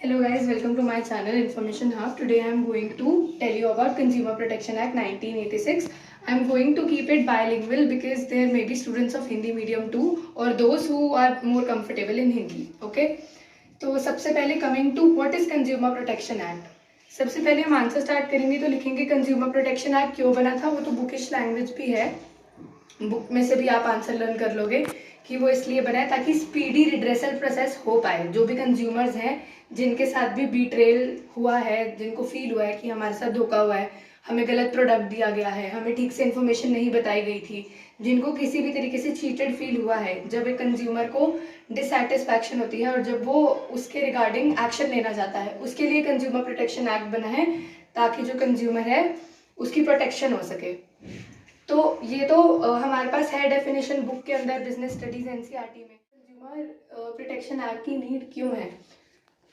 Hello guys, welcome to my channel Information Hub. Today I am going to tell you about Consumer Protection Act 1986. I am going to keep it bilingual because there may be students of Hindi medium too or those who are more comfortable in Hindi. Okay? तो सबसे पहले coming to what is consumer protection act. सबसे पहले हम answer start करेंगे तो लिखेंगे consumer protection act क्यों बना था। वो तो बुकिश लैंग्वेज भी है, बुक में से भी आप आंसर लर्न कर लोगे कि वो इसलिए बना है ताकि स्पीडी रिड्रेसल प्रोसेस हो पाए। जो भी कंज्यूमर्स हैं जिनके साथ भी बीट्रेल हुआ है, जिनको फील हुआ है कि हमारे साथ धोखा हुआ है, हमें गलत प्रोडक्ट दिया गया है, हमें ठीक से इन्फॉर्मेशन नहीं बताई गई थी, जिनको किसी भी तरीके से चीटेड फील हुआ है, जब एक कंज्यूमर को डिससेटिस्फैक्शन होती है और जब वो उसके रिगार्डिंग एक्शन लेना चाहता है, उसके लिए कंज्यूमर प्रोटेक्शन एक्ट बना है ताकि जो कंज्यूमर है उसकी प्रोटेक्शन हो सके। तो ये तो हमारे पास है डेफिनेशन बुक के अंदर बिजनेस स्टडीज एनसीईआरटी में। कंज्यूमर प्रोटेक्शन एक्ट की नीड क्यों है?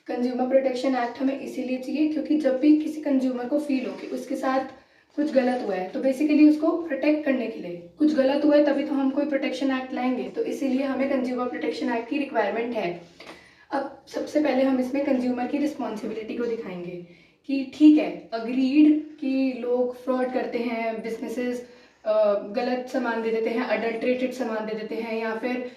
कंज्यूमर प्रोटेक्शन एक्ट हमें इसीलिए चाहिए क्योंकि जब भी किसी कंज्यूमर को फील हो कि उसके साथ कुछ गलत हुआ है तो बेसिकली उसको प्रोटेक्ट करने के लिए कुछ गलत हुआ है तभी तो हम कोई प्रोटेक्शन एक्ट लाएंगे। तो इसीलिए हमें कंज्यूमर प्रोटेक्शन एक्ट की रिक्वायरमेंट है। अब सबसे पहले हम इसमें कंज्यूमर की रिस्पॉन्सिबिलिटी को दिखाएंगे कि ठीक है, अग्रीड कि लोग फ्रॉड करते हैं, बिजनेसेस गलत सामान दे देते हैं, अडल्ट्रेटेड सामान दे देते हैं या फिर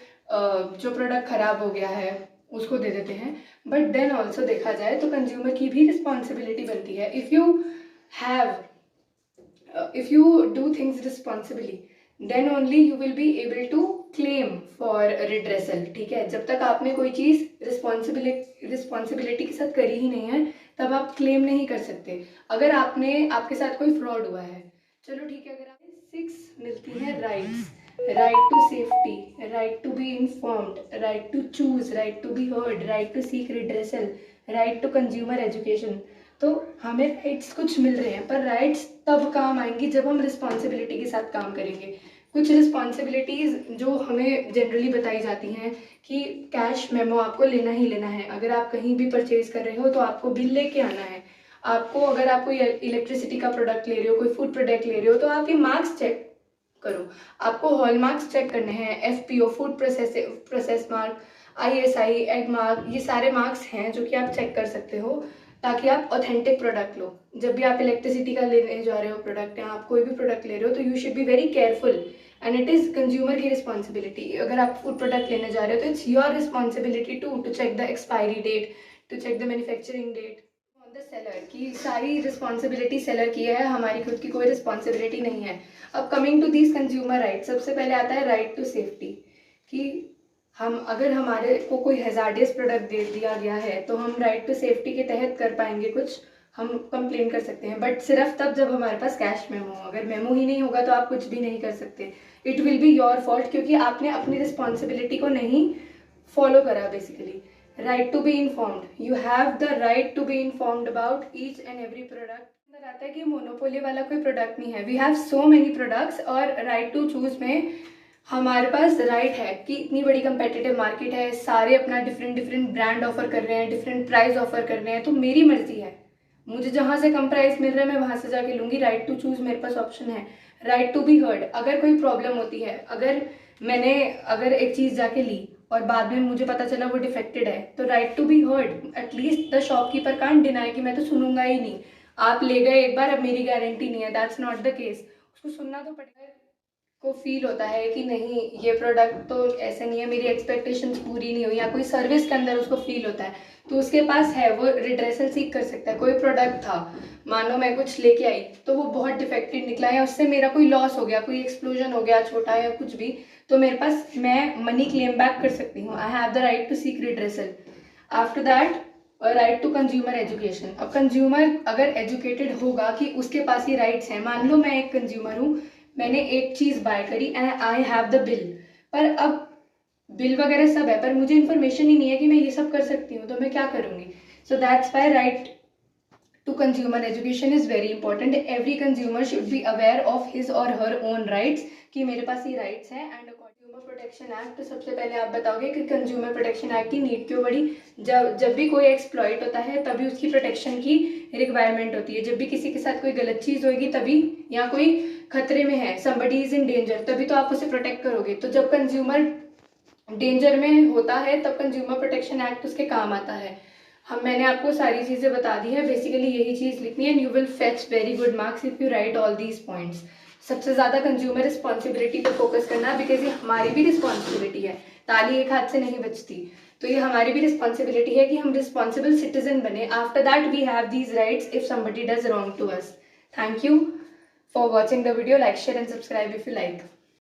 जो प्रोडक्ट खराब हो गया है उसको दे देते हैं। बट देन ऑल्सो देखा जाए तो कंज्यूमर की भी रिस्पॉन्सिबिलिटी बनती है। If you do things responsibly then only you will be able to claim for redressal. ठीक है, जब तक आपने कोई चीज़ रिस्पॉन्सिबिलिटी के साथ करी ही नहीं है तब आप क्लेम नहीं कर सकते। अगर आपके साथ कोई फ्रॉड हुआ है, चलो ठीक है, अगर आपने 6 मिलती हैं rights, right to safety, right to be informed, right to choose, right to be heard, right to seek redressal, right to consumer education. तो हमें राइट्स कुछ मिल रहे हैं पर राइट्स तब काम आएंगी जब हम रिस्पॉन्सिबिलिटी के साथ काम करेंगे। कुछ रिस्पॉन्सिबिलिटीज़ जो हमें जनरली बताई जाती हैं कि कैश मेमो आपको लेना ही लेना है। अगर आप कहीं भी परचेज कर रहे हो तो आपको बिल लेके आना है। आपको अगर आप कोई इलेक्ट्रिसिटी का प्रोडक्ट ले रहे हो, कोई फूड प्रोडक्ट ले रहे हो तो आपके मार्क्स चेक करो। आपको हॉल मार्क्स चेक करने हैं, FPO, food process mark, ISI, egg mark, ये सारे मार्क्स हैं जो कि आप चेक कर सकते हो ताकि आप ऑथेंटिक प्रोडक्ट लो। जब भी आप इलेक्ट्रिसिटी का लेने जा रहे हो प्रोडक्ट या आप कोई भी प्रोडक्ट ले रहे हो तो you should be very careful and it is consumer की रिस्पॉन्सिबिलिटी। अगर आप फूड प्रोडक्ट लेने जा रहे हो तो it's your responsibility to check the expiry date, to check the manufacturing date on the seller. की सारी रिस्पॉन्सिबिलिटी सेलर की है, हमारी खुद की कोई रिस्पॉन्सिबिलिटी नहीं है। अब coming to these consumer right, सबसे पहले आता है राइट टू सेफ्टी कि अगर हमारे को कोई हैजार्डियस प्रोडक्ट दे दिया गया है तो हम राइट टू सेफ्टी के तहत कर पाएंगे कुछ, हम कंप्लेन कर सकते हैं, बट सिर्फ तब जब हमारे पास कैश मेमो हो। अगर मेमो ही नहीं होगा तो आप कुछ भी नहीं कर सकते। It will be your fault क्योंकि आपने अपनी रिस्पॉन्सिबिलिटी को नहीं फॉलो करा। Basically right to be informed, you have the right to be informed about each and every product. अंदर आता है कि मोनोपोली वाला कोई प्रोडक्ट नहीं है, we have so many products और राइट टू चूज में हमारे पास राइट है कि इतनी बड़ी कंपेटिटिव मार्केट है, सारे अपना डिफरेंट डिफरेंट ब्रांड ऑफर कर रहे हैं, डिफरेंट प्राइस ऑफर कर रहे हैं, तो मेरी मर्जी है, मुझे जहाँ से कम प्राइस मिल रहा है मैं वहाँ से जाके लूँगी। राइट टू चूज़ मेरे पास ऑप्शन है। राइट टू बी हर्ड, अगर कोई प्रॉब्लम होती है, अगर एक चीज़ जाके ली और बाद में मुझे पता चला वो डिफेक्टेड है तो right to be heard. At least the shopkeeper can't deny कि मैं तो सुनूंगा ही नहीं, आप ले गए एक बार, अब मेरी गारंटी नहीं है। दैट्स नॉट द केस, उसको सुनना तो पड़ेगा। को फील होता है कि नहीं ये प्रोडक्ट तो ऐसे नहीं है, मेरी एक्सपेक्टेशंस पूरी नहीं हुई, या कोई सर्विस के अंदर उसको फील होता है तो उसके पास है, वो रिड्रेसल सीख कर सकता है। कोई प्रोडक्ट था, मानो मैं कुछ लेके आई तो वो बहुत डिफेक्टेड निकला या उससे मेरा कोई लॉस हो गया, कोई एक्सप्लोजन हो गया छोटा या कुछ भी, तो मेरे पास, मैं मनी क्लेम बैक कर सकती हूँ। I have the right to seek redressal. After that right to consumer education. अब कंज्यूमर अगर एजुकेटेड होगा कि उसके पास ये राइट्स हैं, मान लो मैं एक कंज्यूमर हूँ, मैंने एक चीज़ बाय करी and I have the bill, पर अब बिल वगैरह सब है पर मुझे इन्फॉर्मेशन ही नहीं है कि मैं ये सब कर सकती हूँ, तो मैं क्या करूँगी? So that's why right to consumer education is very important. Every consumer should be aware of his और हर ओन राइट्स कि मेरे पास ये राइट्स हैं। एंड कंज्यूमर प्रोटेक्शन एक्ट, तो सबसे पहले आप बताओगे कि कंज्यूमर प्रोटेक्शन एक्ट की नीड क्यों बढ़ी। जब भी कोई एक्सप्लॉइट होता है तभी उसकी प्रोटेक्शन की रिक्वायरमेंट होती है। जब भी किसी के साथ कोई गलत चीज़ होगी तभी, या कोई खतरे में है, समबडी इज इन डेंजर, तभी तो आप उसे प्रोटेक्ट करोगे। तो जब कंज्यूमर डेंजर में होता है तब कंज्यूमर प्रोटेक्शन एक्ट उसके काम आता है। मैंने आपको सारी चीज़ें बता दी है, बेसिकली यही चीज़ लिखनी है and you will fetch very good marks if you right all these points. सबसे ज़्यादा कंज्यूमर रिस्पॉन्सिबिलिटी पे फोकस करना, बिकॉज ये हमारी भी रिस्पॉन्सिबिलिटी है, ताली एक हाथ से नहीं बचती, तो ये हमारी भी रिस्पॉन्सिबिलिटी है कि हम रिस्पॉन्सिबल सिटीजन बने। After that we have these rights if somebody does wrong to us. Thank you for watching the video, like share and subscribe if you like.